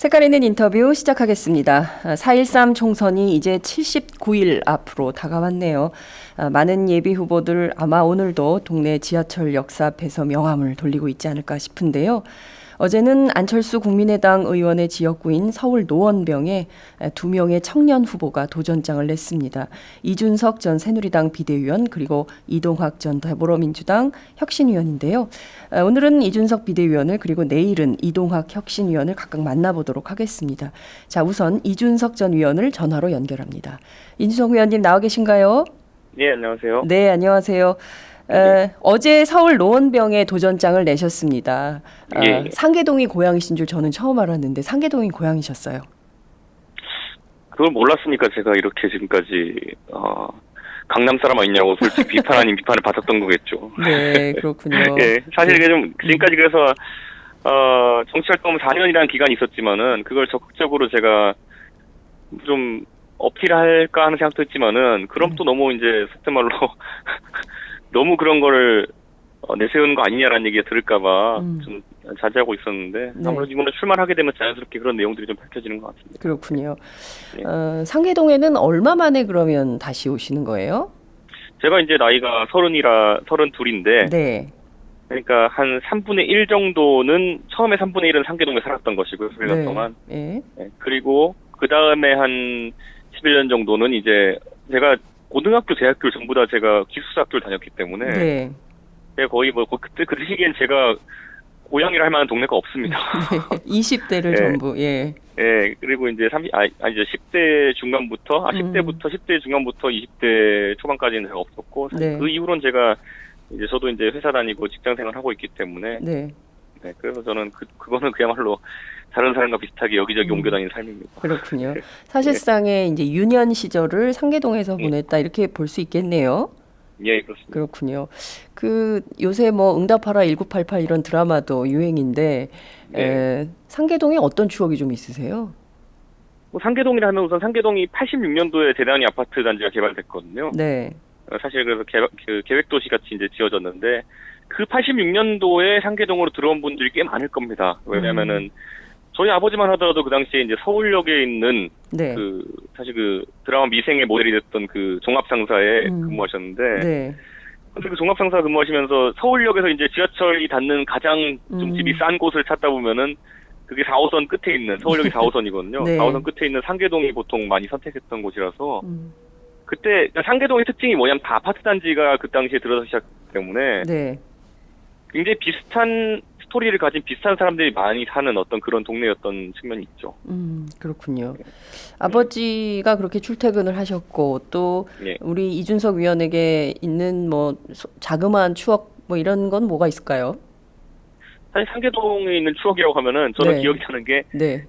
색깔 있는 인터뷰 시작하겠습니다. 4.13 총선이 이제 79일 앞으로 다가왔네요. 많은 예비 후보들 아마 오늘도 동네 지하철역 앞에서 명함을 돌리고 있지 않을까 싶은데요. 어제는 안철수 국민의당 의원의 지역구인 서울 노원병에 2명의 청년 후보가 도전장을 냈습니다. 이준석 전 새누리당 비대위원 그리고 이동학 전 더불어민주당 혁신위원인데요. 오늘은 이준석 비대위원을 그리고 내일은 이동학 혁신위원을 각각 만나보도록 하겠습니다. 자, 우선 이준석 전 위원을 전화로 연결합니다. 이준석 위원님 나와 계신가요? 네, 안녕하세요. 네, 안녕하세요. 어제 서울 노원병에 도전장을 내셨습니다. 예. 상계동이 고향이신 줄 저는 처음 알았는데 상계동이 고향이셨어요. 그걸 몰랐으니까 제가 이렇게 지금까지 강남 사람 아니냐고 솔직히 비판 아닌 비판을 받았던 거겠죠. 네, 그렇군요. 예, 사실 이게 좀 지금까지 그래서 정치활동 4년이라는 기간이 있었지만은 그걸 적극적으로 제가 좀 어필할까 하는 생각도 했지만은 그럼 또 너무 이제 속된 말로 너무 그런 거를 내세우는 거 아니냐라는 얘기가 들을까봐 좀 자제하고 있었는데 아무래도 이번에 출마하게 되면 자연스럽게 그런 내용들이 좀 밝혀지는 것 같습니다. 그렇군요. 네. 상계동에는 얼마 만에 그러면 다시 오시는 거예요? 제가 이제 나이가 32인데 네. 그러니까 한 3분의 1 정도는 처음에 3분의 1은 상계동에 살았던 것이고요. 11년 네. 동안. 네. 네. 그리고 그 다음에 한 11년 정도는 이제 제가 고등학교, 대학교 전부 다 제가 기숙사 학교를 다녔기 때문에 네. 제가 거의 뭐 그때 그 시기엔 제가 고향이라 할 만한 동네가 없습니다. 네. 20대를 네. 전부. 예. 예, 그리고 이제 이제 10대 중반부터 10대 중반부터 20대 초반까지는 제가 없었고 네. 그 이후로는 제가 이제 저도 이제 회사 다니고 직장 생활 하고 있기 때문에 네. 네, 그래서 저는 그거는 그야말로 다른 사람과 비슷하게 여기저기 옮겨 다니는 삶입니다. 그렇군요. 사실상의 이제 유년 시절을 상계동에서 보냈다 이렇게 볼 수 있겠네요. 예, 그렇습니다. 그렇군요. 요새 뭐 응답하라 1988 이런 드라마도 유행인데 네. 상계동에 어떤 추억이 좀 있으세요? 뭐 상계동이라 하면 우선 상계동이 86년도에 대단히 아파트 단지가 개발됐거든요. 네. 사실 그래서 계획도시 같이 이제 지어졌는데 그 86년도에 상계동으로 들어온 분들이 꽤 많을 겁니다. 왜냐면은 저희 아버지만 하더라도 그 당시에 이제 서울역에 있는 네. 사실 그 드라마 미생의 모델이 됐던 그 종합상사에 근무하셨는데 네. 근데 그 종합상사 근무하시면서 서울역에서 이제 지하철이 닿는 가장 좀 집이 싼 곳을 찾다 보면은 그게 4호선 끝에 있는 서울역이 4호선이거든요. 네. 4호선 끝에 있는 상계동이 보통 많이 선택했던 곳이라서 그때 그러니까 상계동의 특징이 뭐냐면 다 아파트 단지가 그 당시에 들어서 시작했기 때문에 네. 굉장히 비슷한 스토리를 가진 비슷한 사람들이 많이 사는 어떤 그런 동네였던 측면이 있죠. 그렇군요. 아버지가 그렇게 출퇴근을 하셨고 또 예. 우리 이준석 위원에게 있는 뭐 자그마한 추억 뭐 이런 건 뭐가 있을까요? 사실 상계동에 있는 추억이라고 하면은 저는 네. 기억이 나는 게 네.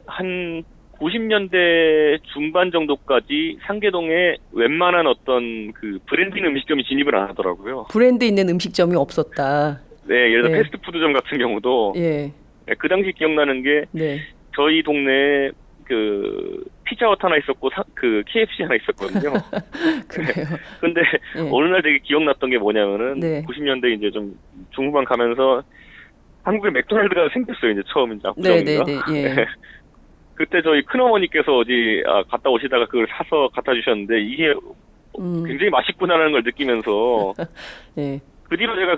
한 90년대 중반 정도까지 상계동에 웬만한 어떤 그 브랜드 있는 음식점이 진입을 안 하더라고요. 브랜드 있는 음식점이 없었다. 네, 예를 들어 네. 패스트푸드점 같은 경우도 예. 그 당시 기억나는 게 네. 저희 동네에 그 피자헛 하나 있었고 그 KFC 하나 있었거든요. 그래요. 근데 예. 어느 날 되게 기억났던 게 뭐냐면은 네. 90년대 이제 좀 중후반 가면서 한국에 맥도날드가 생겼어요. 이제 처음 이제 네, 압구정인가. 네, 네. 예. 그때 저희 큰어머니께서 어디 갔다 오시다가 그걸 사서 갖다 주셨는데 이게 굉장히 맛있구나라는 걸 느끼면서 예. 그 뒤로 제가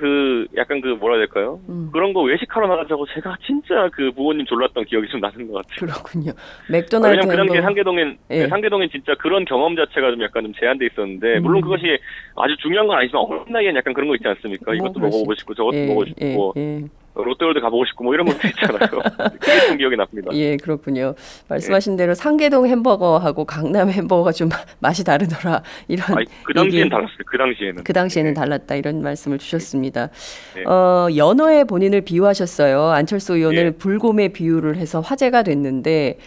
약간 뭐라 해야 될까요? 그런 거 외식하러 나가자고 제가 진짜 그 부모님 졸랐던 기억이 좀 나는 것 같아요. 그렇군요. 맥도날드 왜냐면 그 당시에 상계동엔 예. 상계동엔 진짜 그런 경험 자체가 좀 약간 좀 제한돼 있었는데 물론 그것이 아주 중요한 건 아니지만 어린 나이엔 약간 그런 거 있지 않습니까? 뭐 이것도 먹어보고 싶고 저것도 예, 먹어보고 싶고 예. 롯데월드 가보고 싶고 뭐 이런 것도 있잖아요. 그게 좀 기억이 납니다. 예, 그렇군요. 말씀하신 대로 상계동 햄버거하고 강남 햄버거가 좀 맛이 다르더라. 이런 그 당시엔 달랐어요. 그 당시에는. 그 당시에는 달랐다. 이런 말씀을 주셨습니다. 네. 연어에 본인을 비유하셨어요. 안철수 의원을 예. 불곰에 비유를 해서 화제가 됐는데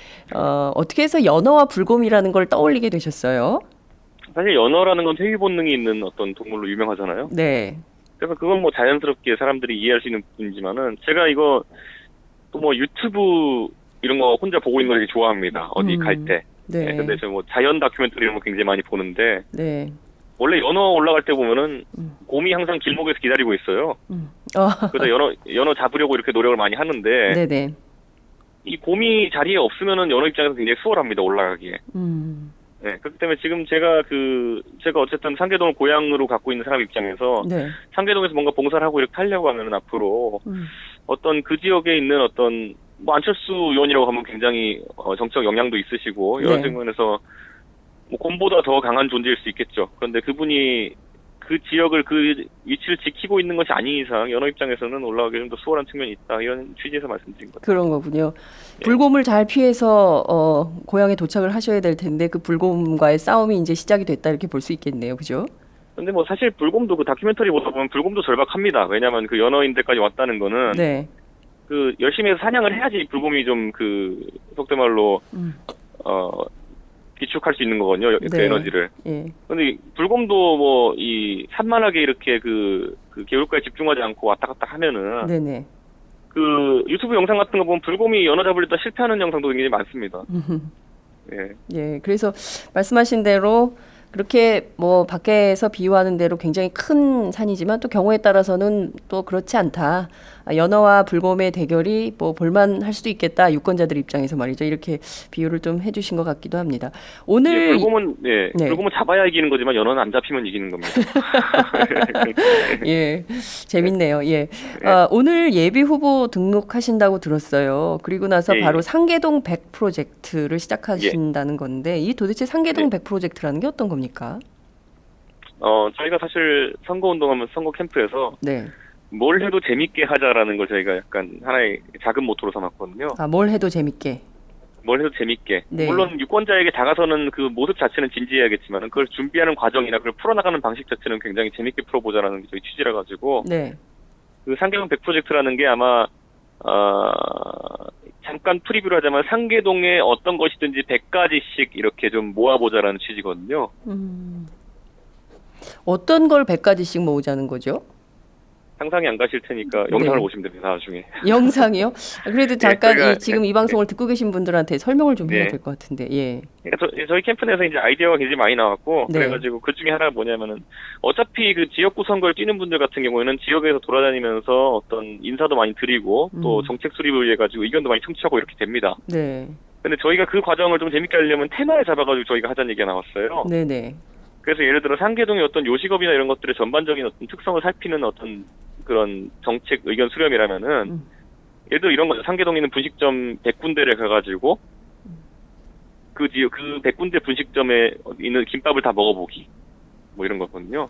어떻게 해서 연어와 불곰이라는 걸 떠올리게 되셨어요? 사실 연어라는 건 회귀 본능이 있는 어떤 동물로 유명하잖아요. 네. 그래서 그건 뭐 자연스럽게 사람들이 이해할 수 있는 부분이지만은 제가 이거 또 뭐 유튜브 이런 거 혼자 보고 있는 거 되게 좋아합니다. 어디 갈 때. 네. 근데 저 뭐 자연 다큐멘터리 이런 거 굉장히 많이 보는데 네. 원래 연어 올라갈 때 보면은 곰이 항상 길목에서 기다리고 있어요. 그래서 연어 잡으려고 이렇게 노력을 많이 하는데 네네. 이 곰이 자리에 없으면은 연어 입장에서 굉장히 수월합니다, 올라가기에. 네, 그렇기 때문에 지금 제가 어쨌든 상계동을 고향으로 갖고 있는 사람 입장에서 네. 상계동에서 뭔가 봉사를 하고 이렇게 하려고 하면은 앞으로 어떤 그 지역에 있는 어떤 뭐 안철수 의원이라고 하면 굉장히 정치적 영향도 있으시고 여러 네. 측면에서 뭐 곰보다 더 강한 존재일 수 있겠죠. 그런데 그분이 그 지역을 그 위치를 지키고 있는 것이 아닌 이상 연어 입장에서는 올라가기 좀 더 수월한 측면이 있다. 이런 취지에서 말씀드린 거죠. 그런 거군요. 예. 불곰을 잘 피해서 고향에 도착을 하셔야 될 텐데 그 불곰과의 싸움이 이제 시작이 됐다 이렇게 볼 수 있겠네요. 그죠? 근데 뭐 사실 불곰도 그 다큐멘터리 보다 보면 불곰도 절박합니다. 왜냐하면 그 연어인데까지 왔다는 거는 네. 그 열심히 해서 사냥을 해야지 불곰이 좀 그 속된 말로 비축할 수 있는 거거든요. 그 네. 에너지를. 예. 근데 불곰도 뭐 이 산만하게 이렇게 그 개울가에 집중하지 않고 왔다 갔다 하면은 네네. 그 유튜브 영상 같은 거 보면 불곰이 연어 잡으려다 실패하는 영상도 굉장히 많습니다. 예. 예. 그래서 말씀하신 대로 그렇게 뭐 밖에서 비유하는 대로 굉장히 큰 산이지만 또 경우에 따라서는 또 그렇지 않다. 연어와 불곰의 대결이 뭐 볼만할 수도 있겠다. 유권자들 입장에서 말이죠. 이렇게 비유를 좀 해주신 것 같기도 합니다. 오늘 불곰은 네. 불곰은 잡아야 이기는 거지만 연어는 안 잡히면 이기는 겁니다. 예, 재밌네요. 예. 오늘 예비 후보 등록하신다고 들었어요. 그리고 나서 예, 바로 예. 상계동 100 프로젝트를 시작하신다는 건데, 이 도대체 상계동 100 프로젝트라는 게 어떤 겁니까? 저희가 사실 선거운동하면 선거 캠프에서 네. 뭘 해도 재밌게 하자라는 걸 저희가 약간 하나의 작은 모토로 삼았거든요. 뭘 해도 재밌게. 뭘 해도 재밌게. 네. 물론 유권자에게 다가서는 그 모습 자체는 진지해야겠지만 그걸 준비하는 과정이나 그걸 풀어나가는 방식 자체는 굉장히 재밌게 풀어보자라는 게 저희 취지라 가지고 네. 그 상계동 100 프로젝트라는 게 아마 잠깐 프리뷰를 하자면 상계동에 어떤 것이든지 100가지씩 이렇게 좀 모아보자라는 취지거든요. 어떤 걸 100가지씩 모으자는 거죠? 상상이 안 가실 테니까 영상을 네. 보시면 됩니다, 나중에. 영상이요? 그래도 잠깐 저희가- 지금 이 방송을 듣고 계신 분들한테 설명을 좀 해야 네. 될 것 같은데, 예. 그러니까 저희 캠프 내에서 이제 아이디어가 굉장히 많이 나왔고, 네. 그래가지고 그 중에 하나가 뭐냐면은, 어차피 그 지역구 선거를 뛰는 분들 같은 경우에는 지역에서 돌아다니면서 어떤 인사도 많이 드리고, 또 정책 수립을 위해 가지고 의견도 많이 청취하고 이렇게 됩니다. 네. 근데 저희가 그 과정을 좀 재밌게 하려면 테마를 잡아가지고 저희가 하자는 얘기가 나왔어요. 네네. 그래서 예를 들어 상계동의 어떤 요식업이나 이런 것들의 전반적인 어떤 특성을 살피는 어떤 그런 정책 의견 수렴이라면은, 예를 들어 이런 거죠. 상계동에 있는 분식점 100군데를 가가지고 그 100군데 분식점에 있는 김밥을 다 먹어보기, 뭐 이런 거거든요.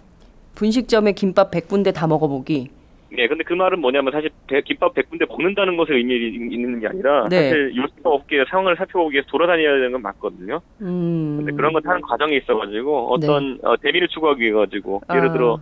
분식점에 김밥 100군데 다 먹어보기. 네, 근데 그 말은 뭐냐면 사실 김밥 100군데 먹는다는 것에 의미 있는 게 아니라 네. 사실 요식업 업계의 상황을 살펴보기 위해서 돌아다녀야 되는 건 맞거든요. 근데 그런 건 하는 과정에 있어가지고 어떤 대비를 추구하기 위해 가지고 예를 들어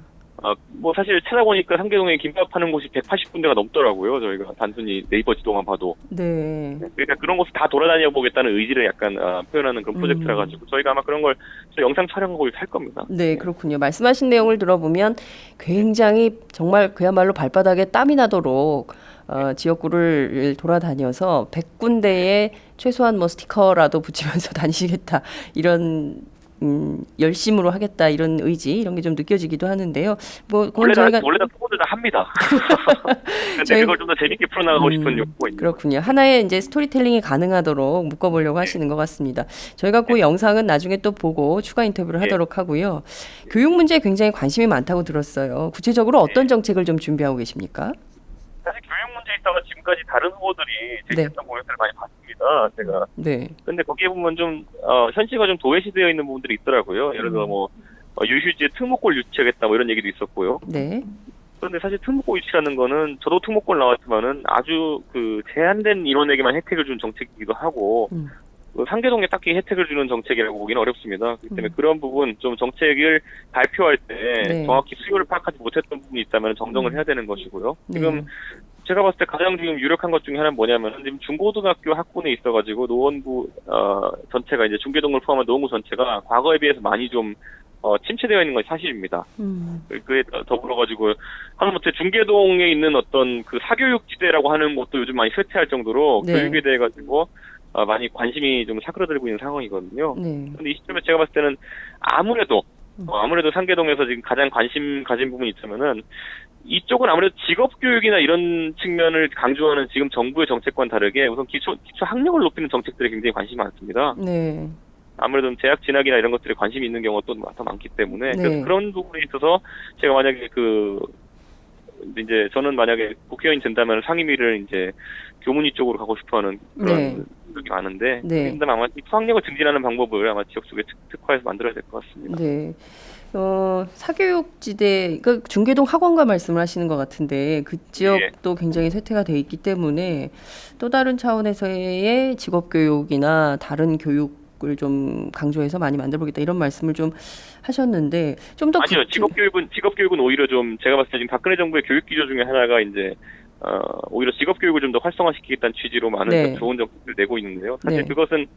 뭐 사실 찾아보니까 상계동에 김밥 파는 곳이 180군데가 넘더라고요. 저희가 단순히 네이버 지도만 봐도. 네. 그러니까 그런 곳을 다 돌아다녀 보겠다는 의지를 약간 표현하는 그런 프로젝트라 가지고 저희가 아마 그런 걸 영상 촬영하고 할 겁니다. 네, 그렇군요. 말씀하신 내용을 들어보면 굉장히 정말 그야말로 발바닥에 땀이 나도록 지역구를 돌아다녀서 100군데에 최소한 뭐 스티커라도 붙이면서 다니시겠다. 이런 열심으로 하겠다 이런 의지 이런 게 좀 느껴지기도 하는데요. 뭐 그건 저희가 원래 다 후보들 다 합니다. 근데 저희- 그걸 좀 더 재밌게 풀어나가고 싶은 욕구가 있는 그렇군요. 하나의 이제 스토리텔링이 가능하도록 묶어보려고 하시는 것 같습니다. 저희가 그 영상은 나중에 또 보고 추가 인터뷰를 하도록 하고요. 교육 문제에 굉장히 관심이 많다고 들었어요. 구체적으로 어떤 정책을 좀 준비하고 계십니까? 사실 교육 문제에 있다가 지금까지 다른 후보들이 제기했던 공약들을 많이 봤습니다. 제가. 네. 근데 거기에 보면 좀 현실과 좀 도외시되어 있는 부분들이 있더라고요. 예를 들어 뭐 유휴지에 특목고를 유치하겠다 뭐 이런 얘기도 있었고요. 네. 그런데 사실 특목고 유치라는 거는 저도 특목고를 나왔지만은 아주 그 제한된 인원에게만 혜택을 준 정책이기도 하고 그 상계동에 딱히 혜택을 주는 정책이라고 보기는 어렵습니다. 그렇기 때문에 그런 부분 좀 정책을 발표할 때 네. 정확히 수요를 파악하지 못했던 부분이 있다면 정정을 해야 되는 것이고요. 지금 네. 제가 봤을 때 가장 지금 유력한 것 중에 하나는 뭐냐면 지금 중고등학교 학군에 있어가지고 노원구 전체가 이제 중계동을 포함한 노원구 전체가 과거에 비해서 많이 좀 침체되어 있는 것이 사실입니다. 그에 더불어가지고 하다못해 중계동에 있는 어떤 그 사교육지대라고 하는 것도 요즘 많이 쇠퇴할 정도로 네. 교육에 대해 가지고 많이 관심이 좀 사그라들고 있는 상황이거든요. 네. 근데 이 시점에 제가 봤을 때는 아무래도 아무래도 상계동에서 지금 가장 관심 가진 부분이 있다면은 이쪽은 아무래도 직업 교육이나 이런 측면을 강조하는 지금 정부의 정책과는 다르게 우선 기초 학력을 높이는 정책들에 굉장히 관심이 많습니다. 네. 아무래도 대학 진학이나 이런 것들에 관심이 있는 경우가 또 더 많기 때문에 네. 그래서 그런 부분에 있어서 제가 만약에 이제 저는 만약에 국회의원이 된다면 상임위를 이제 교문위 쪽으로 가고 싶어하는 그런 네. 생각이 많은데 네. 그런데 아마 이 수학력을 증진하는 방법을 아마 지역 쪽에 특화해서 만들어야 될 것 같습니다. 네. 사교육지대, 그러니까 중계동 학원가 말씀을 하시는 것 같은데 그 지역도 굉장히 쇠퇴가 돼 있기 때문에 또 다른 차원에서의 직업교육이나 다른 교육을 좀 강조해서 많이 만들어보겠다 이런 말씀을 좀 하셨는데 좀 더 아니요, 직업교육은 오히려 좀 제가 봤을 때 지금 박근혜 정부의 교육 기조 중에 하나가 이제 오히려 직업교육을 좀 더 활성화시키겠다는 취지로 많은 네. 좋은 정책을 내고 있는데요. 사실 네. 그것은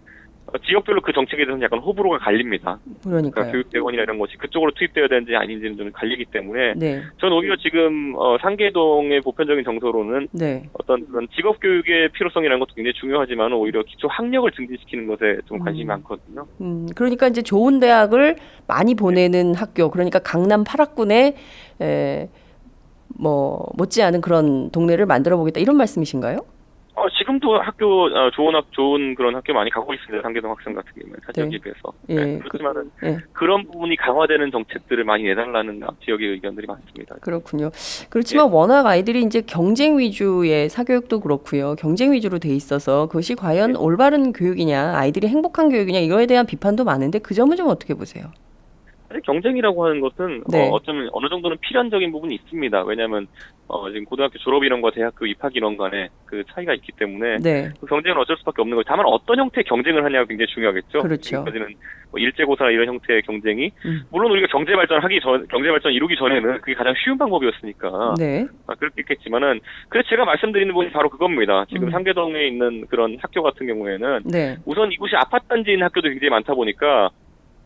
지역별로 그 정책에 대해서는 약간 호불호가 갈립니다. 그러니까 그러니까요. 교육대원이나 이런 것이 그쪽으로 투입되어야 되는지 아닌지는 좀 갈리기 때문에 네. 저는 오히려 지금 상계동의 보편적인 정서로는 네. 어떤 그런 직업교육의 필요성이라는 것도 굉장히 중요하지만 오히려 기초 학력을 증진시키는 것에 좀 관심이 많거든요. 그러니까 이제 좋은 대학을 많이 보내는 학교, 그러니까 강남 8학군에 못지않은 그런 동네를 만들어 보겠다 이런 말씀이신가요? 지금도 좋은 그런 학교 많이 가고 있습니다. 상계동 학생 같은 경우는 사지역에 비해서. 예. 그렇지만은 예. 그런 부분이 강화되는 정책들을 많이 내달라는 지역의 의견들이 많습니다. 그렇군요. 그렇지만 워낙 아이들이 이제 경쟁 위주의 사교육도 그렇고요. 경쟁 위주로 돼 있어서 그것이 과연 올바른 교육이냐, 아이들이 행복한 교육이냐 이거에 대한 비판도 많은데 그 점은 좀 어떻게 보세요? 사실 경쟁이라고 하는 것은 네. 어쩌면 어느 정도는 필연적인 부분이 있습니다. 왜냐하면 지금 고등학교 졸업 인원과 대학교 입학 인원 간에 그 차이가 있기 때문에 네. 그 경쟁은 어쩔 수밖에 없는 거죠. 다만 어떤 형태의 경쟁을 하냐가 굉장히 중요하겠죠. 그렇죠. 지금까지는 일제고사나 이런 형태의 경쟁이 물론 우리가 경제 발전 이루기 전에는 그게 가장 쉬운 방법이었으니까 네. 그렇겠지만은 그래서 제가 말씀드리는 부분이 바로 그겁니다. 지금 상계동에 있는 그런 학교 같은 경우에는 네. 우선 이곳이 아파트 단지인 학교도 굉장히 많다 보니까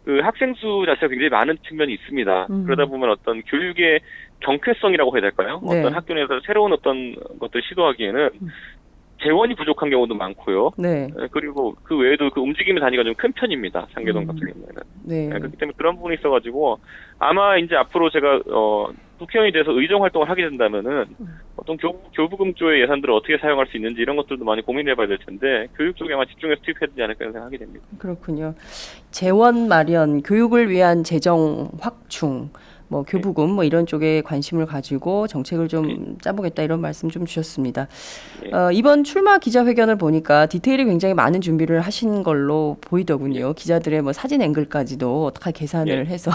그 학생 수 자체가 굉장히 많은 측면이 있습니다. 그러다 보면 어떤 교육의 경쾌성이라고 해야 될까요? 네. 어떤 학교 내에서 새로운 어떤 것들을 시도하기에는 재원이 부족한 경우도 많고요. 네. 그리고 그 외에도 그 움직임의 단위가 좀 큰 편입니다. 상계동 같은 경우에는. 네. 그렇기 때문에 그런 부분이 있어가지고 아마 이제 앞으로 제가 국회의원이 돼서 의정 활동을 하게 된다면은 어떤 교부금 쪽의 예산들을 어떻게 사용할 수 있는지 이런 것들도 많이 고민해봐야 될 텐데 교육 쪽에 아마 집중해서 투입해야 되지 않을까 생각하게 됩니다. 그렇군요. 재원 마련, 교육을 위한 재정 확충, 교부금 이런 쪽에 관심을 가지고 정책을 좀 짜보겠다 이런 말씀 좀 주셨습니다. 이번 출마 기자회견을 보니까 디테일이 굉장히 많은 준비를 하신 걸로 보이더군요. 기자들의 사진 앵글까지도 다 계산을 해서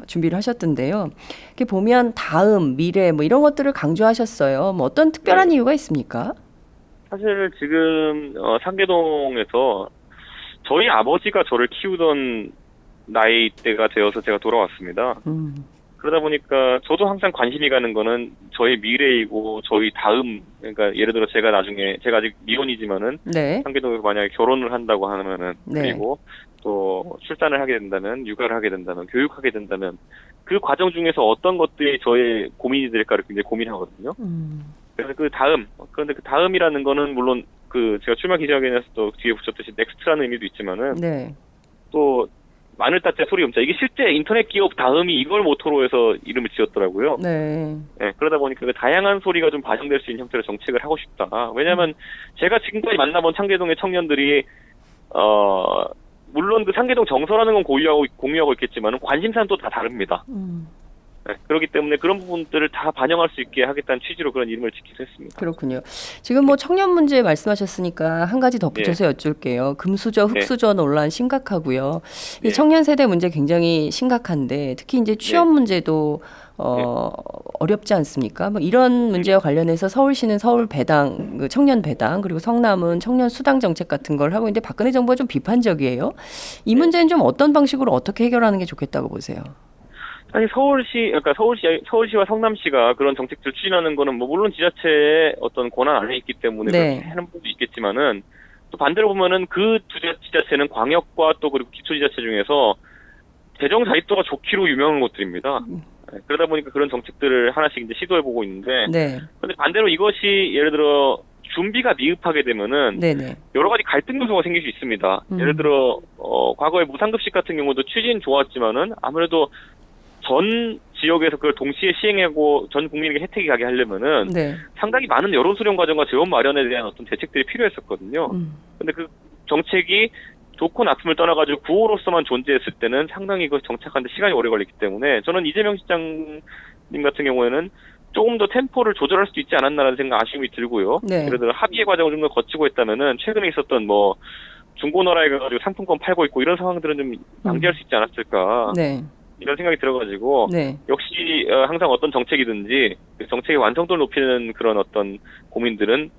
준비를 하셨던데요. 이렇게 보면 다음, 미래 이런 것들을 강조하셨어요. 어떤 특별한 이유가 있습니까? 사실 지금 상계동에서 저희 아버지가 저를 키우던 나이대가 되어서 제가 돌아왔습니다. 그러다 보니까 저도 항상 관심이 가는 거는 저의 미래이고 저희 다음, 그러니까 예를 들어 제가 아직 미혼이지만은 네. 상계동에서 만약에 결혼을 한다고 하면은 네. 그리고 또 출산을 하게 된다면, 육아를 하게 된다면, 교육하게 된다면 그 과정 중에서 어떤 것들이 저의 고민이 될까를 굉장히 고민하거든요. 그래서 그런데 그 다음이라는 거는 물론 제가 출마 기자회견에서 또 뒤에 붙였듯이 넥스트라는 의미도 있지만은 네. 또 마늘 따째 소리 염자. 이게 실제 인터넷 기업 다음이 이걸 모토로 해서 이름을 지었더라고요. 네. 그러다 보니까 그 다양한 소리가 좀 반영될 수 있는 형태로 정책을 하고 싶다. 왜냐하면 제가 지금까지 만나본 상계동의 청년들이 물론 그 상계동 정서라는 건 공유하고 있겠지만 관심사는 또 다 다릅니다. 그렇기 때문에 그런 부분들을 다 반영할 수 있게 하겠다는 취지로 그런 이름을 짓기도 했습니다. 그렇군요. 지금 청년 문제 말씀하셨으니까 한 가지 덧붙여서 여쭐게요. 금수저, 흑수저 논란 심각하고요. 이 청년 세대 문제 굉장히 심각한데 특히 이제 취업 문제도 어렵지 않습니까? 이런 문제와 관련해서 서울시는 서울 배당, 그 청년 배당, 그리고 성남은 청년 수당 정책 같은 걸 하고 있는데 박근혜 정부가 좀 비판적이에요. 이 문제는 좀 어떤 방식으로 어떻게 해결하는 게 좋겠다고 보세요? 아니 서울시와 성남시가 그런 정책들 추진하는 거는 물론 지자체의 어떤 권한 안에 있기 때문에 그렇게 하는 부분도 있겠지만은 또 반대로 보면은 그 두 지자체는 광역과 또 그리고 기초지자체 중에서 재정 자립도가 좋기로 유명한 곳들입니다. 그러다 보니까 그런 정책들을 하나씩 이제 시도해보고 있는데, 그런데 반대로 이것이 예를 들어 준비가 미흡하게 되면은 네네. 여러 가지 갈등 요소가 생길 수 있습니다. 예를 들어 과거에 무상급식 같은 경우도 취지는 좋았지만은 아무래도 전 지역에서 그걸 동시에 시행하고 전 국민에게 혜택이 가게 하려면은 네. 상당히 많은 여론 수렴 과정과 재원 마련에 대한 어떤 대책들이 필요했었거든요. 근데 그 정책이 좋고 나쁨을 떠나가지고 구호로서만 존재했을 때는 상당히 그 정착하는데 시간이 오래 걸렸기 때문에 저는 이재명 시장님 같은 경우에는 조금 더 템포를 조절할 수도 있지 않았나라는 생각 아쉬움이 들고요. 네. 예를 들어 합의의 과정을 좀 더 거치고 했다면은 최근에 있었던 뭐 중고나라에 가가지고 상품권 팔고 있고 이런 상황들은 좀 방지할 수 있지 않았을까 네. 이런 생각이 들어가지고 네. 역시 항상 어떤 정책이든지 그 정책의 완성도를 높이는 그런 어떤 고민들은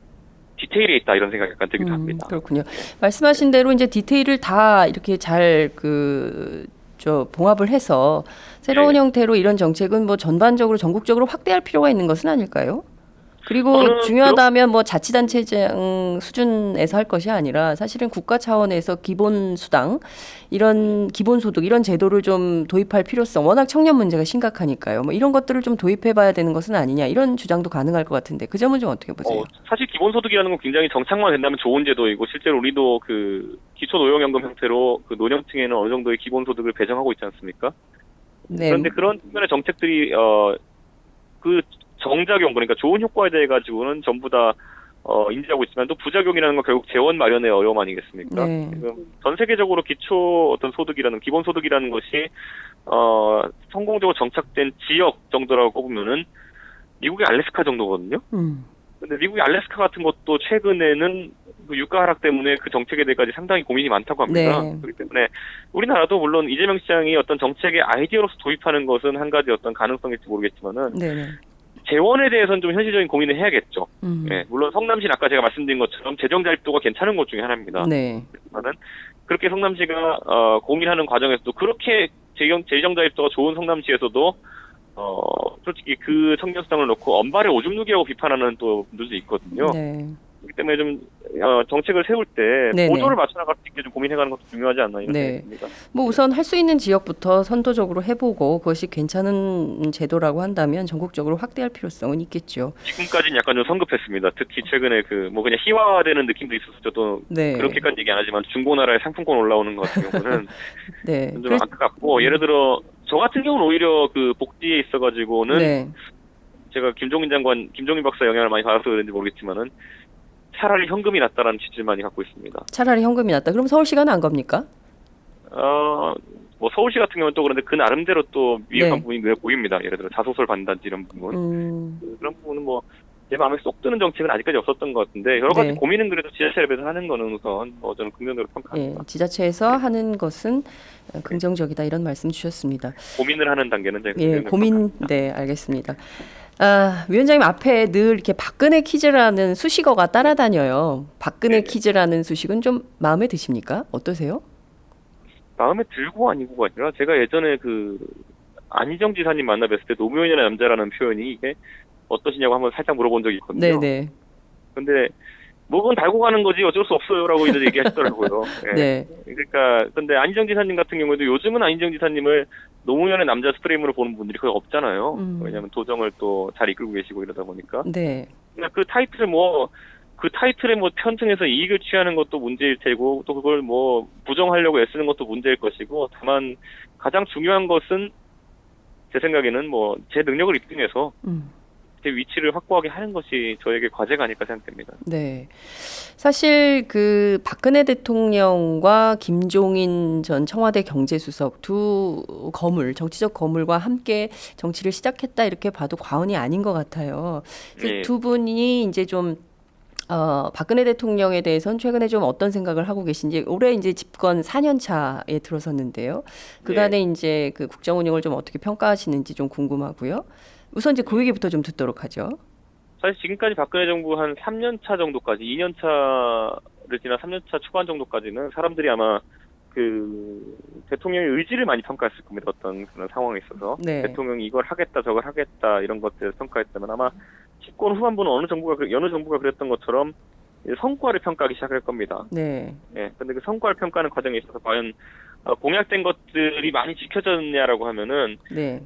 디테일에 있다 이런 생각이 약간 들기도 합니다. 그렇군요. 말씀하신 대로 이제 디테일을 다 이렇게 잘 봉합을 해서 새로운 네. 형태로 이런 정책은 뭐 전반적으로 전국적으로 확대할 필요가 있는 것은 아닐까요? 그리고 저는 중요하다면 뭐 자치단체장 수준에서 할 것이 아니라 사실은 국가 차원에서 기본수당 이런 기본소득 이런 제도를 좀 도입할 필요성 워낙 청년 문제가 심각하니까요. 뭐 이런 것들을 좀 도입해봐야 되는 것은 아니냐 이런 주장도 가능할 것 같은데 그 점은 좀 어떻게 보세요? 사실 기본소득이라는 건 굉장히 정착만 된다면 좋은 제도이고 실제로 우리도 그 기초노령연금 형태로 그 노령층에는 어느 정도의 기본소득을 배정하고 있지 않습니까? 네. 그런데 그런 측면의 정책들이 그 정작용 그러니까 좋은 효과에 대해 가지고는 전부 다 인지하고 있지만 또 부작용이라는 건 결국 재원 마련의 어려움 아니겠습니까? 네. 지금 전 세계적으로 기초 어떤 소득이라는 기본 소득이라는 것이 성공적으로 정착된 지역 정도라고 꼽으면은 미국의 알래스카 정도거든요. 근데 미국의 알래스카 같은 것도 최근에는 그 유가 하락 때문에 그 정책에 대해까지 상당히 고민이 많다고 합니다. 네. 그렇기 때문에 우리나라도 물론 이재명 시장이 어떤 정책의 아이디어로서 도입하는 것은 한 가지 어떤 가능성일지 모르겠지만은 네네. 재원에 대해서는 좀 현실적인 고민을 해야겠죠. 음. 예, 물론 성남시는 아까 제가 말씀드린 것처럼 재정 자립도가 괜찮은 것 중에 하나입니다. 네. 그렇지만은 그렇게 성남시가 고민하는 과정에서도 그렇게 재정 자립도가 좋은 성남시에서도 솔직히 그 청년 수당을 놓고 언발의 오줌 누기라고 비판하는 또 분들도 있거든요. 네. 그렇기 때문에 좀 정책을 세울 때 네네. 보조를 맞춰 나갈 수 있게 좀 고민해가는 것도 중요하지 않나 이런 네. 생각이 듭니다. 뭐 우선 할 수 있는 지역부터 선도적으로 해보고 그것이 괜찮은 제도라고 한다면 전국적으로 확대할 필요성은 있겠죠. 지금까지는 약간 좀 성급했습니다. 특히 최근에 그 뭐 그냥 희화화되는 느낌도 있어서 저도 네. 그렇게까지 얘기 안 하지만 중고나라에 상품권 올라오는 것 같은 경우는 네. 좀 안타깝고 예를 들어 저 같은 경우는 오히려 그 복지에 있어가지고는 네. 제가 김종인 박사 영향을 많이 받아서 그런지 모르겠지만은 차라리 현금이 낫다라는 취지를 많이 갖고 있습니다. 차라리 현금이 낫다. 그럼 서울시가 난 겁니까? 뭐 서울시 같은 경우는 또 그런데 그 나름대로 또 미흡한 네. 부분이 눈에 보입니다. 예를 들어 자소서를 받는다든지 이런 부분. 그런 부분은 뭐 제 마음에 쏙 드는 정책은 아직까지 없었던 것 같은데 여러 가지 네. 고민은 그래도 지자체 랩에서 하는 거는 우선 저는 긍정적으로 예, 평가합니다. 지자체에서 하는 것은 긍정적이다 이런 말씀 주셨습니다. 고민을 하는 단계는 제가 예, 긍정적으로 고민, 평가합니다. 네, 알겠습니다. 위원장님 앞에 늘 이렇게 박근혜 퀴즈라는 수식어가 따라다녀요. 박근혜 네. 퀴즈라는 수식은 좀 마음에 드십니까? 어떠세요? 마음에 들고 아니고가 아니라 제가 예전에 그 안희정 지사님 만나 뵀을 때 노무현이라는 남자라는 표현이 이게 어떠시냐고 한번 살짝 물어본 적이 있거든요. 네네. 근데 목은 달고 가는 거지 어쩔 수 없어요라고 이제 얘기하시더라고요. 예. 네. 그러니까 근데 안희정 지사님 같은 경우에도 요즘은 안희정 지사님을 노무현의 남자 스프레임으로 보는 분들이 거의 없잖아요. 왜냐하면 도정을 또 잘 이끌고 계시고 이러다 보니까. 네. 그러니까 그 타이틀에 뭐 편승해서 이익을 취하는 것도 문제일 테고 또 그걸 뭐 부정하려고 애쓰는 것도 문제일 것이고 다만 가장 중요한 것은 제 생각에는 뭐 제 능력을 입증해서 제 위치를 확보하게 하는 것이 저에게 과제가 아닐까 생각됩니다. 네. 사실 그 박근혜 대통령과 김종인 전 청와대 경제수석 두 정치적 거물과 함께 정치를 시작했다 이렇게 봐도 과언이 아닌 것 같아요. 네. 두 분이 이제 좀 박근혜 대통령에 대해서는 최근에 좀 어떤 생각을 하고 계신지 올해 이제 집권 4년 차에 들어섰는데요. 그간에 이제 그 국정 운영을 좀 어떻게 평가하시는지 좀 궁금하고요. 우선 이제 그 얘기부터 좀 듣도록 하죠. 사실 지금까지 박근혜 정부 한 3년 차 정도까지 2년 차를 지난 3년 차 초반 정도까지는 사람들이 아마 그 대통령의 의지를 많이 평가했을 겁니다. 어떤 그런 상황에 있어서 네. 대통령이 이걸 하겠다 저걸 하겠다 이런 것들을 평가했다면 아마 집권 후반부는 어느 정부가 그랬던 것처럼 이제 성과를 평가하기 시작할 겁니다. 네. 예. 근데 그 성과를 평가하는 과정에 있어서 과연 공약된 것들이 많이 지켜졌냐라고 하면은 네.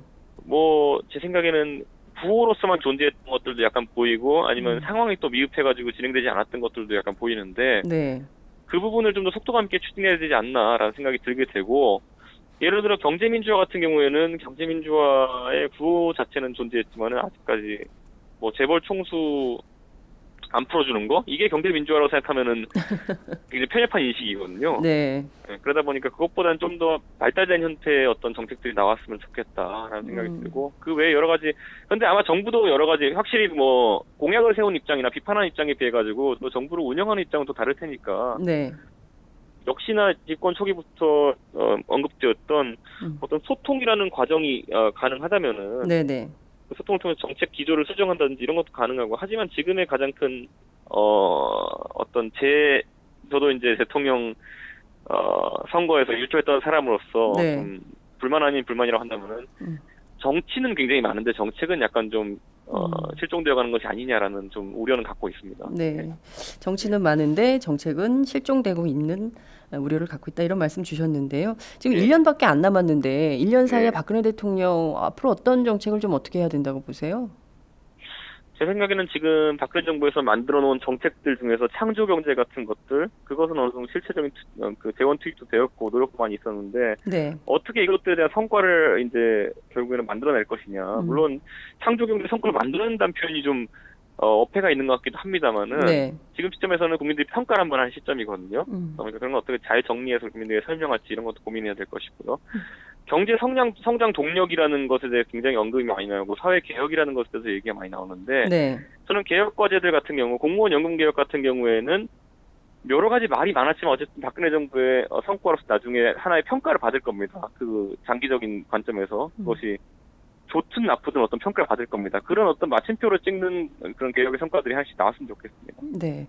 뭐 제 생각에는 구호로서만 존재했던 것들도 약간 보이고 아니면 상황이 또 미흡해가지고 진행되지 않았던 것들도 약간 보이는데 네. 그 부분을 좀 더 속도감 있게 추진해야 되지 않나라는 생각이 들게 되고 예를 들어 경제민주화 같은 경우에는 경제민주화의 구호 자체는 존재했지만은 아직까지 뭐 재벌 총수 안 풀어주는 거 이게 경제민주화라고 생각하면은 굉장히 편협한 인식이거든요. 네. 네, 그러다 보니까 그것보다는 좀 더 발달된 형태의 어떤 정책들이 나왔으면 좋겠다라는 생각이 들고 그 외에 여러 가지 근데 아마 정부도 여러 가지 확실히 뭐 공약을 세운 입장이나 비판하는 입장에 비해 가지고 또 정부를 운영하는 입장은 또 다를 테니까 네. 역시나 집권 초기부터 언급되었던 어떤 소통이라는 과정이 가능하다면은 네네. 그 소통을 통해서 정책 기조를 수정한다든지 이런 것도 가능하고 하지만 지금의 가장 큰 어떤 저도 이제 대통령 선거에서 일조했던 사람으로서 네. 좀 불만 아닌 불만이라고 한다면은 정치는 굉장히 많은데 정책은 약간 좀 실종되어가는 것이 아니냐라는 좀 우려는 갖고 있습니다. 네. 정치는 많은데 정책은 실종되고 있는 우려를 갖고 있다 이런 말씀 주셨는데요. 지금 네. 1년밖에 안 남았는데 1년 사이에 네. 박근혜 대통령 앞으로 어떤 정책을 좀 어떻게 해야 된다고 보세요? 제 생각에는 지금 박근혜 정부에서 만들어 놓은 정책들 중에서 창조 경제 같은 것들 그것은 어느 정도 실체적인 그 재원 투입도 되었고 노력도 많이 있었는데 네. 어떻게 이것들에 대한 성과를 이제 결국에는 만들어낼 것이냐. 물론 창조 경제 성과를 만들어낸다는 표현이 좀 어폐가 있는 것 같기도 합니다만은 네. 지금 시점에서는 국민들이 평가를 한번 한 시점이거든요. 그러니까 그런 거 어떻게 잘 정리해서 국민들에게 설명할지 이런 것도 고민해야 될 것이고요. 경제 성장 동력이라는 것에 대해 굉장히 언급이 많이 나오고 사회 개혁이라는 것에 대해서 얘기가 많이 나오는데 네. 저는 개혁 과제들 같은 경우 공무원 연금 개혁 같은 경우에는 여러 가지 말이 많았지만 어쨌든 박근혜 정부의 성과로서 나중에 하나의 평가를 받을 겁니다. 그 장기적인 관점에서 그것이 좋든 나쁘든 어떤 평가를 받을 겁니다. 그런 어떤 마침표를 찍는 그런 개혁의 성과들이 하나씩 나왔으면 좋겠습니다. 네.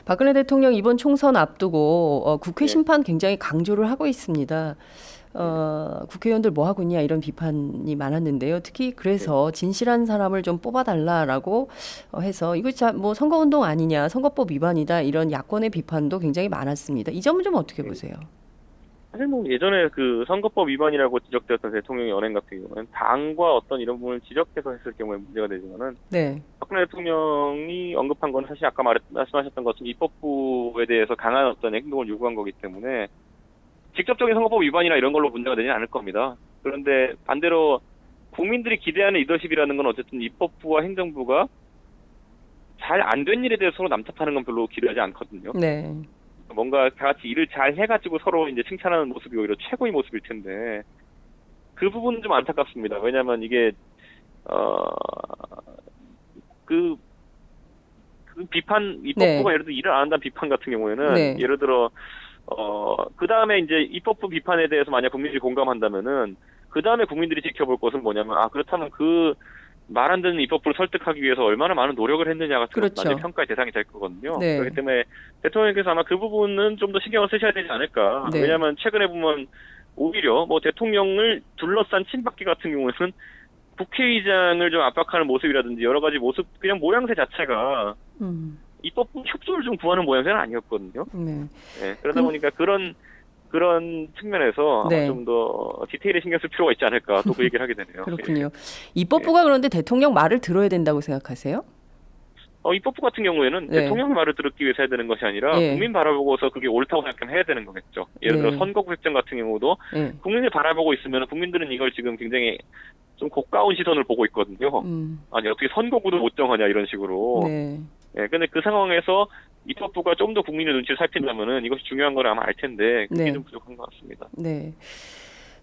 박근혜 대통령 이번 총선 앞두고 국회 네. 심판 굉장히 강조를 하고 있습니다. 국회의원들 뭐 하고 있냐 이런 비판이 많았는데요. 특히 그래서 진실한 사람을 좀 뽑아달라라고 해서 이거 뭐 선거운동 아니냐, 선거법 위반이다 이런 야권의 비판도 굉장히 많았습니다. 이 점은 좀 어떻게 보세요? 사실 뭐 예전에 그 선거법 위반이라고 지적되었던 대통령의 연행 같은 경우는 당과 어떤 이런 부분을 지적해서 했을 경우에 문제가 되지만은 네. 박근혜 대통령이 언급한 건 사실 아까 말씀하셨던 것처럼 입법부에 대해서 강한 어떤 행동을 요구한 거기 때문에 직접적인 선거법 위반이나 이런 걸로 문제가 되지는 않을 겁니다. 그런데 반대로 국민들이 기대하는 리더십이라는 건 어쨌든 입법부와 행정부가 잘 안 된 일에 대해서 서로 남탓하는 건 별로 기대하지 않거든요. 네. 뭔가 다 같이 일을 잘 해가지고 서로 이제 칭찬하는 모습이 오히려 최고의 모습일 텐데 그 부분은 좀 안타깝습니다. 왜냐하면 이게 그 비판 입법부가 예를 들어 일을 안 한다는 비판 같은 경우에는 네. 예를 들어 그 다음에 이제 입법부 비판에 대해서 만약 국민들이 공감한다면은 그 다음에 국민들이 지켜볼 것은 뭐냐면 그렇다면 그 말 안 듣는 입법부를 설득하기 위해서 얼마나 많은 노력을 했느냐가 그렇죠. 나중에 평가의 대상이 될 거거든요. 네. 그렇기 때문에 대통령께서 아마 그 부분은 좀 더 신경을 쓰셔야 되지 않을까. 네. 왜냐하면 최근에 보면 오히려 뭐 대통령을 둘러싼 친박계 같은 경우에는 국회의장을 좀 압박하는 모습이라든지 여러 가지 모습 그냥 모양새 자체가 입법부 협조를 좀 구하는 모양새는 아니었거든요. 네. 네, 그러다 보니까 그런 측면에서 네. 좀 더 디테일에 신경 쓸 필요가 있지 않을까 또 그 얘기를 하게 되네요. 그렇군요. 입법부가 그런데 대통령 말을 들어야 된다고 생각하세요? 입법부 같은 경우에는 네. 대통령의 말을 들었기 위해서 해야 되는 것이 아니라 예. 국민 바라보고서 그게 옳다고 생각하면 해야 되는 거겠죠. 예를 들어 선거구 획정 같은 경우도 국민을 바라보고 있으면 국민들은 이걸 지금 굉장히 좀 고가운 시선을 보고 있거든요. 아니 어떻게 선거구도 못 정하냐 이런 식으로. 네. 예, 근데 그 상황에서 입법부가 좀 더 국민의 눈치를 살핀다면은 이것이 중요한 걸 아마 알 텐데 그게 좀 부족한 것 같습니다. 네.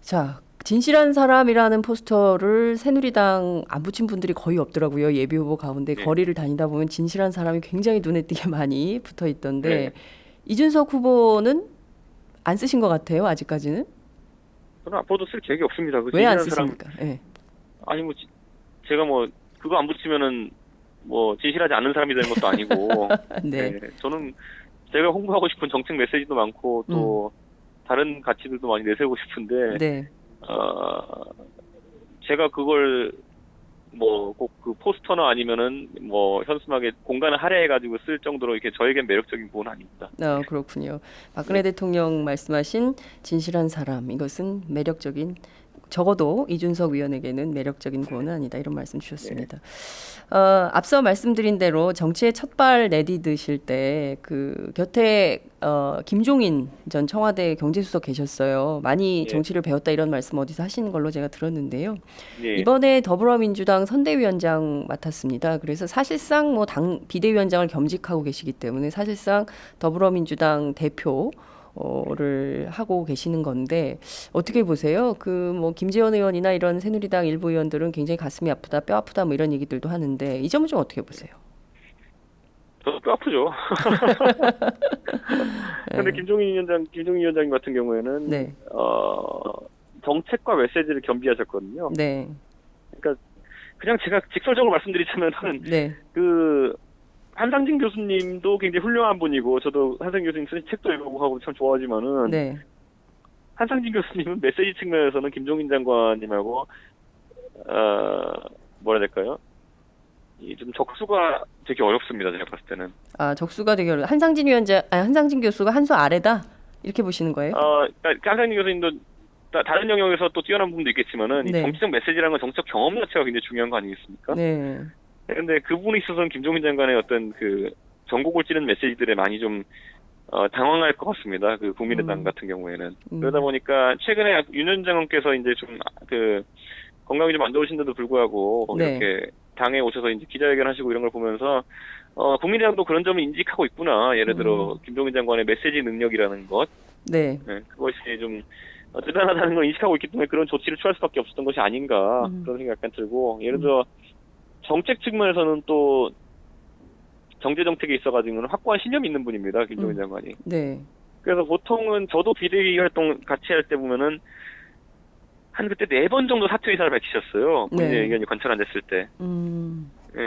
자, 진실한 사람이라는 포스터를 새누리당 안 붙인 분들이 거의 없더라고요. 예비 후보 가운데 거리를 다니다 보면 진실한 사람이 굉장히 눈에 띄게 많이 붙어 있던데 이준석 후보는 안 쓰신 것 같아요. 아직까지는. 저는 앞으로도 쓸 계획이 없습니다. 왜 안 쓰십니까? 아니 뭐 제가 뭐 그거 안 붙이면은 뭐 진실하지 않은 사람이 되는 것도 아니고 네. 저는 제가 홍보하고 싶은 정책 메시지도 많고 또 다른 가치들도 많이 내세우고 싶은데 제가 그걸 뭐 꼭 그 포스터나 아니면은 뭐 현수막에 공간을 할애해가지고 쓸 정도로 이렇게 저에겐 매력적인 부분은 아닙니다. 그렇군요. 박근혜 대통령 말씀하신 진실한 사람 이것은 매력적인 적어도 이준석 위원에게는 매력적인 구호는 아니다 이런 말씀 주셨습니다. 앞서 말씀드린 대로 정치에 첫발 내디드실 때 그 곁에 김종인 전 청와대 경제수석 계셨어요. 많이 예. 정치를 배웠다 이런 말씀 어디서 하시는 걸로 제가 들었는데요. 예. 이번에 더불어민주당 선대위원장 맡았습니다. 그래서 사실상 뭐 당 비대위원장을 겸직하고 계시기 때문에 사실상 더불어민주당 대표를 하고 계시는 건데 어떻게 보세요? 그 뭐 김재원 의원이나 이런 새누리당 일부 의원들은 굉장히 가슴이 아프다, 뼈 아프다 뭐 이런 얘기들도 하는데 이 점은 좀 어떻게 보세요? 저도 뼈 아프죠. 근데 네. 김종인 위원장님 같은 경우에는 네. 정책과 메시지를 겸비하셨거든요. 네. 그러니까 그냥 제가 직설적으로 말씀드리자면은 네. 그 한상진 교수님도 굉장히 훌륭한 분이고 저도 한상진 교수님 쓰신 책도 읽어보고 하고 참 좋아하지만은 네. 한상진 교수님은 메시지 측면에서는 김종인 장관님하고 뭐라 해야 될까요? 이 좀 적수가 되게 어렵습니다. 제가 봤을 때는. 아, 적수가 되게 어려워. 한상진 교수가 한 수 아래다 이렇게 보시는 거예요? 그러니까 한상진 교수님도 다른 영역에서 또 뛰어난 부분도 있겠지만은 이 네. 정치적 메시지라는 건 정치적 경험 자체가 굉장히 중요한 거 아니겠습니까? 네. 근데 그 부분에 있어서는 김종인 장관의 어떤 그 전곡을 찌는 메시지들에 많이 좀 당황할 것 같습니다. 그 국민의당 같은 경우에는. 그러다 보니까 최근에 윤 전 장관께서 이제 좀 그 건강이 좀 안 좋으신데도 불구하고 네. 이렇게 당에 오셔서 이제 기자회견 하시고 이런 걸 보면서 국민의당도 그런 점을 인식하고 있구나. 예를 들어 김종인 장관의 메시지 능력이라는 것, 네. 그것이 좀 대단하다는 걸 인식하고 있기 때문에 그런 조치를 취할 수밖에 없었던 것이 아닌가 그런 생각 약간 들고, 예를 들어 정책 측면에서는 또 경제 정책에 있어가지고는 확고한 신념이 있는 분입니다. 김종인 장관이. 네. 그래서 보통은 저도 비대위 활동 같이 할 때 보면은 한 그때 4번 정도 사퇴 의사를 밝히셨어요. 본인의 네. 의견이 관철 안 됐을 때.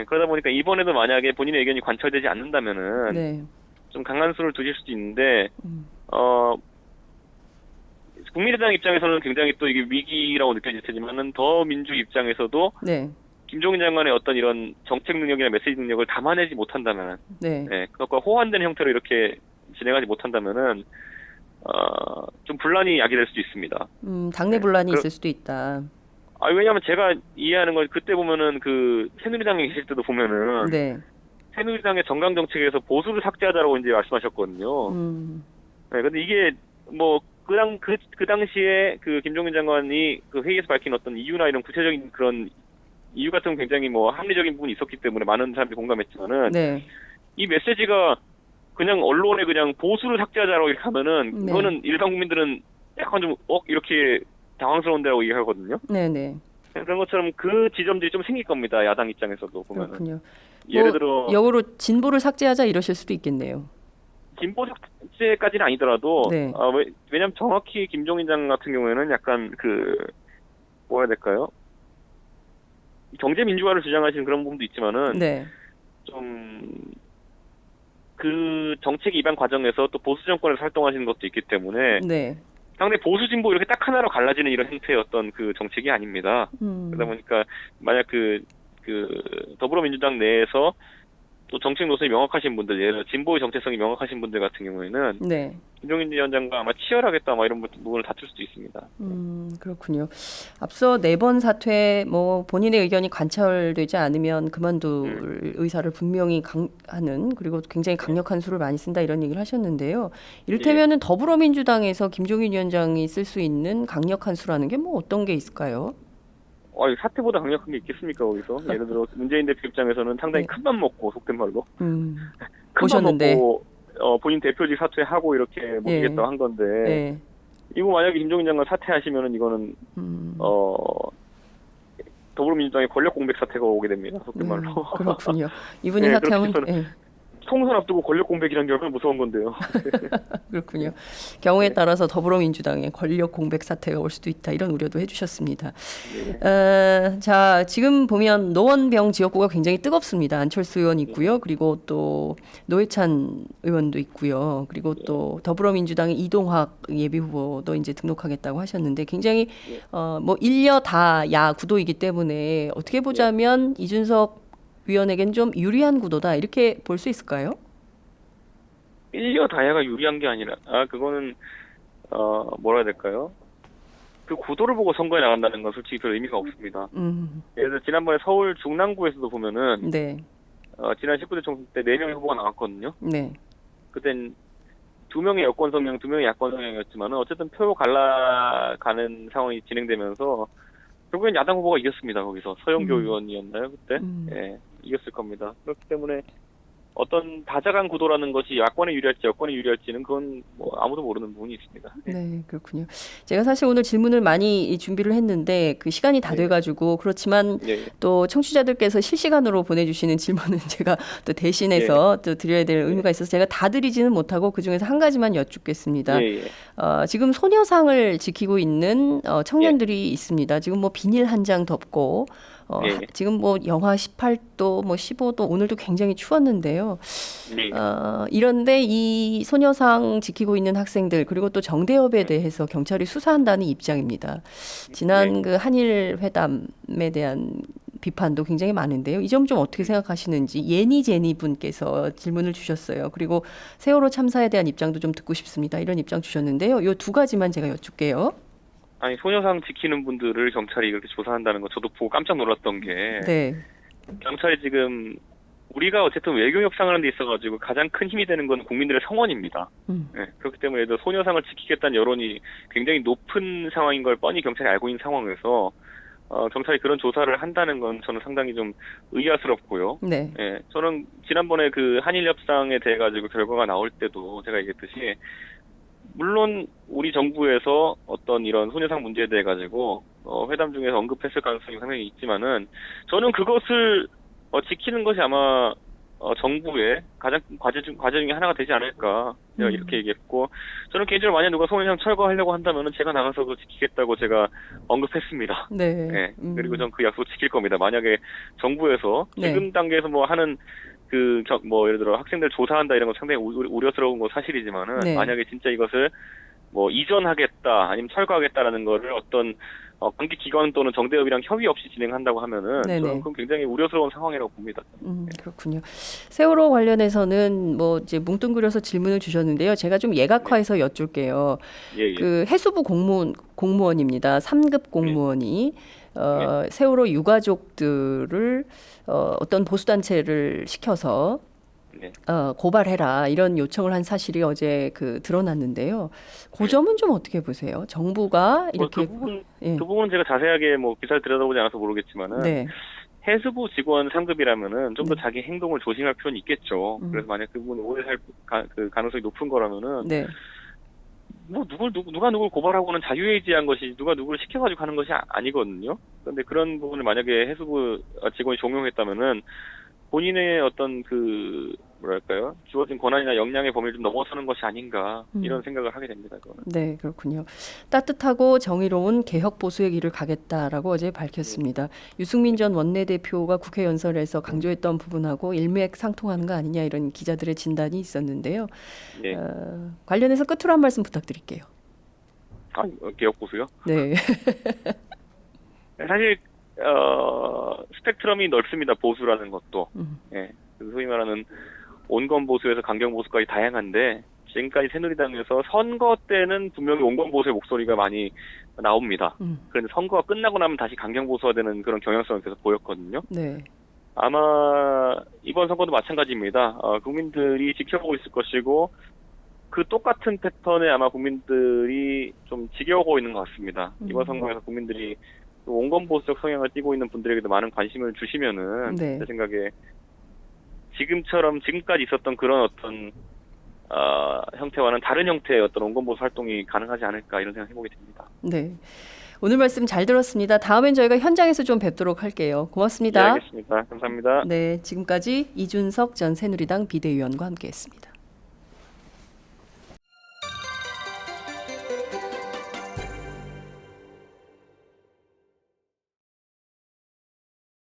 그러다 보니까 이번에도 만약에 본인의 의견이 관철되지 않는다면은 네. 좀 강한 수를 두실 수도 있는데 국민의당 입장에서는 굉장히 또 이게 위기라고 느껴질 테지만은 더민주 입장에서도 네. 김종인 장관의 어떤 이런 정책 능력이나 메시지 능력을 담아내지 못한다면은, 네. 그것과 호환된 형태로 이렇게 진행하지 못한다면은 좀 분란이 야기될 수도 있습니다. 당내 분란이 있을 수도 있다. 왜냐하면 제가 이해하는 건 그때 보면은 그 새누리당에 계실 때도 보면은 네. 새누리당의 정강 정책에서 보수를 삭제하자라고 이제 말씀하셨거든요. 근데 이게 뭐 그 당시에 그 김종인 장관이 그 회의에서 밝힌 어떤 이유나 이런 구체적인 그런 이유 같은 건 굉장히 뭐 합리적인 부분이 있었기 때문에 많은 사람들이 공감했지만은 네. 이 메시지가 그냥 언론에 그냥 보수를 삭제하자라고 이렇게 하면은 네. 그거는 일반 국민들은 약간 좀 이렇게 당황스러운데라고 얘기하거든요. 네네. 그런 것처럼 그 지점들이 좀 생길 겁니다. 야당 입장에서도 보면은. 그렇군요. 예를 들어 역으로 진보를 삭제하자 이러실 수도 있겠네요. 진보 삭제까지는 아니더라도 네. 왜냐면 정확히 김종인 장 같은 경우에는 약간 뭐라 해야 될까요? 경제 민주화를 주장하시는 그런 부분도 있지만은 네. 좀 그 정책 입안 과정에서 또 보수 정권에서 활동하시는 것도 있기 때문에 네. 상당히 보수 진보 이렇게 딱 하나로 갈라지는 이런 형태의 어떤 그 정책이 아닙니다. 그러다 보니까 만약 그 더불어민주당 내에서 또 정책 노선이 명확하신 분들, 예를 들어 진보의 정체성이 명확하신 분들 같은 경우에는 네. 김종인 위원장과 아마 치열하겠다 이런 부분을 다툴 수도 있습니다. 그렇군요. 앞서 4번 사퇴 뭐 본인의 의견이 관철되지 않으면 그만둘 의사를 분명히 하는, 그리고 굉장히 강력한 수를 많이 쓴다 이런 얘기를 하셨는데요. 이를테면은 더불어민주당에서 김종인 위원장이 쓸 수 있는 강력한 수라는 게 뭐 어떤 게 있을까요? 사태보다 강력한 게 있겠습니까, 거기서? 예를 들어, 문재인 대표 입장에서는 상당히 네. 큰맘 먹고, 속된 말로. 큰맘 보셨는데. 먹고, 본인 대표직 사퇴하고 이렇게 모시겠다고 한 건데, 네. 이거 만약에 김종인 장관 사퇴하시면은 이거는, 더불어민주당의 권력 공백 사태가 오게 됩니다, 속된 말로. 그렇군요. 이분이 네, 사퇴하면, 그렇게 총선 앞두고 권력 공백이라는 게 얼마나 무서운 건데요. 그렇군요. 경우에 따라서 더불어민주당의 권력 공백 사태가 올 수도 있다 이런 우려도 해주셨습니다. 자, 지금 보면 노원병 지역구가 굉장히 뜨겁습니다. 안철수 의원 있고요. 그리고 또 노회찬 의원도 있고요. 그리고 또 더불어민주당의 이동학 예비후보도 이제 등록하겠다고 하셨는데 굉장히 뭐 일녀 다야 구도이기 때문에 어떻게 보자면 이준석 위원에겐 좀 유리한 구도다 이렇게 볼 수 있을까요? 일려 다야가 유리한 게 아니라 그거는 뭐라 해야 될까요? 그 구도를 보고 선거에 나간다는 건 솔직히 별 의미가 없습니다. 예를 들어 지난번에 서울 중랑구에서도 보면은 네. 지난 19대 총선 때 4명의 후보가 나왔거든요. 네. 그땐 2명의 여권 성향, 2명의 야권 성향이었지만은 어쨌든 표 갈라가는 상황이 진행되면서 결국엔 야당 후보가 이겼습니다. 거기서 서영교 의원이었나요 그때? 예, 이겼을 겁니다. 그렇기 때문에 어떤 다자간 구도라는 것이 야권에 유리할지 여권에 유리할지는 그건 뭐 아무도 모르는 부분이 있습니다. 네, 그렇군요. 제가 사실 오늘 질문을 많이 준비를 했는데 그 시간이 다 네. 돼가지고 그렇지만 예, 또 청취자들께서 실시간으로 보내주시는 질문은 제가 또 대신해서 또 드려야 될 의무가 있어서 제가 다 드리지는 못하고 그 중에서 한 가지만 여쭙겠습니다. 예, 예. 지금 소녀상을 지키고 있는 청년들이 있습니다. 지금 뭐 비닐 한 장 덮고 예. 지금 뭐 영하 18도, 뭐 15도 오늘도 굉장히 추웠는데요. 네. 이런데 이 소녀상 지키고 있는 학생들 그리고 또 정대협에 대해서 경찰이 수사한다는 입장입니다. 지난 그 한일 회담에 대한 비판도 굉장히 많은데요. 이 점 좀 어떻게 생각하시는지 예니제니 분께서 질문을 주셨어요. 그리고 세월호 참사에 대한 입장도 좀 듣고 싶습니다. 이런 입장 주셨는데요. 요 두 가지만 제가 여쭙게요. 아니 소녀상 지키는 분들을 경찰이 이렇게 조사한다는 거 저도 보고 깜짝 놀랐던 게 네. 경찰이 지금 우리가 어쨌든 외교 협상하는 데 있어가지고 가장 큰 힘이 되는 건 국민들의 성원입니다. 네, 그렇기 때문에 예를 들어 소녀상을 지키겠다는 여론이 굉장히 높은 상황인 걸 뻔히 경찰이 알고 있는 상황에서 경찰이 그런 조사를 한다는 건 저는 상당히 좀 의아스럽고요. 네. 예, 저는 지난번에 그 한일 협상에 대해 가지고 결과가 나올 때도 제가 얘기했듯이 물론 우리 정부에서 어떤 이런 소녀상 문제에 대해 가지고 회담 중에서 언급했을 가능성이 상당히 있지만은 저는 그것을 지키는 것이 아마 정부의 가장 과제 중에 하나가 되지 않을까 제가 이렇게 얘기했고 저는 개인적으로 만약 누가 소녀상 철거하려고 한다면은 제가 나가서 그걸 지키겠다고 제가 언급했습니다. 네. 네. 그리고 전 그 약속 지킬 겁니다. 만약에 정부에서 지금 단계에서 뭐 하는 뭐 예를 들어 학생들 조사한다 이런 건 상당히 우려스러운 건 사실이지만은 네. 만약에 진짜 이것을 뭐 이전하겠다 아니면 철거하겠다라는 거를 어떤 관계 기관 또는 정대협이랑 협의 없이 진행한다고 하면은 저는 그건 굉장히 우려스러운 상황이라고 봅니다. 그렇군요. 세월호 관련해서는 뭐 이제 뭉뚱그려서 질문을 주셨는데요. 제가 좀 예각화해서 여쭐게요. 예. 그 해수부 공무원입니다. 3급 공무원이 세월호 유가족들을 어떤 보수단체를 시켜서 고발해라 이런 요청을 한 사실이 어제 드러났는데요. 그 점은 좀 어떻게 보세요? 정부가 이렇게 그 부분은 제가 자세하게 뭐 기사를 들여다보지 않아서 모르겠지만은 해수부 직원 3급이라면은 좀 더 자기 행동을 조심할 필요는 있겠죠. 그래서 만약 그 부분이 오래 살 그 가능성이 높은 거라면은 뭐 누가 누굴 고발하고는 자유의지한 것이 누가 누구를 시켜가지고 하는 것이 아니거든요. 그런데 그런 부분을 만약에 해수부 직원이 종용했다면은 본인의 어떤 뭐랄까요 주어진 권한이나 역량의 범위를 좀 넘어서는 것이 아닌가 이런 생각을 하게 됩니다. 그거는. 네, 그렇군요. 따뜻하고 정의로운 개혁 보수의 길을 가겠다라고 어제 밝혔습니다. 유승민 전 원내대표가 국회 연설에서 강조했던 부분하고 일맥상통하는 거 아니냐 이런 기자들의 진단이 있었는데요. 관련해서 끝으로 한 말씀 부탁드릴게요. 개혁 보수요? 네. 사실 스펙트럼이 넓습니다. 보수라는 것도. 예. 소위 말하는 온건 보수에서 강경 보수까지 다양한데 지금까지 새누리당에서 선거 때는 분명히 온건 보수의 목소리가 많이 나옵니다. 그런데 선거가 끝나고 나면 다시 강경 보수가 되는 그런 경향성을 계속 보였거든요. 네. 아마 이번 선거도 마찬가지입니다. 국민들이 지켜보고 있을 것이고 그 똑같은 패턴에 아마 국민들이 좀 지겨워하고 있는 것 같습니다. 이번 선거에서 국민들이 온건 보수적 성향을 띠고 있는 분들에게도 많은 관심을 주시면은 제 생각에 지금까지 있었던 그런 어떤 형태와는 다른 형태의 어떤 온건 보수 활동이 가능하지 않을까 이런 생각 해보게 됩니다. 네. 오늘 말씀 잘 들었습니다. 다음엔 저희가 현장에서 좀 뵙도록 할게요. 고맙습니다. 네, 알겠습니다. 감사합니다. 네, 지금까지 이준석 전 새누리당 비대위원과 함께했습니다.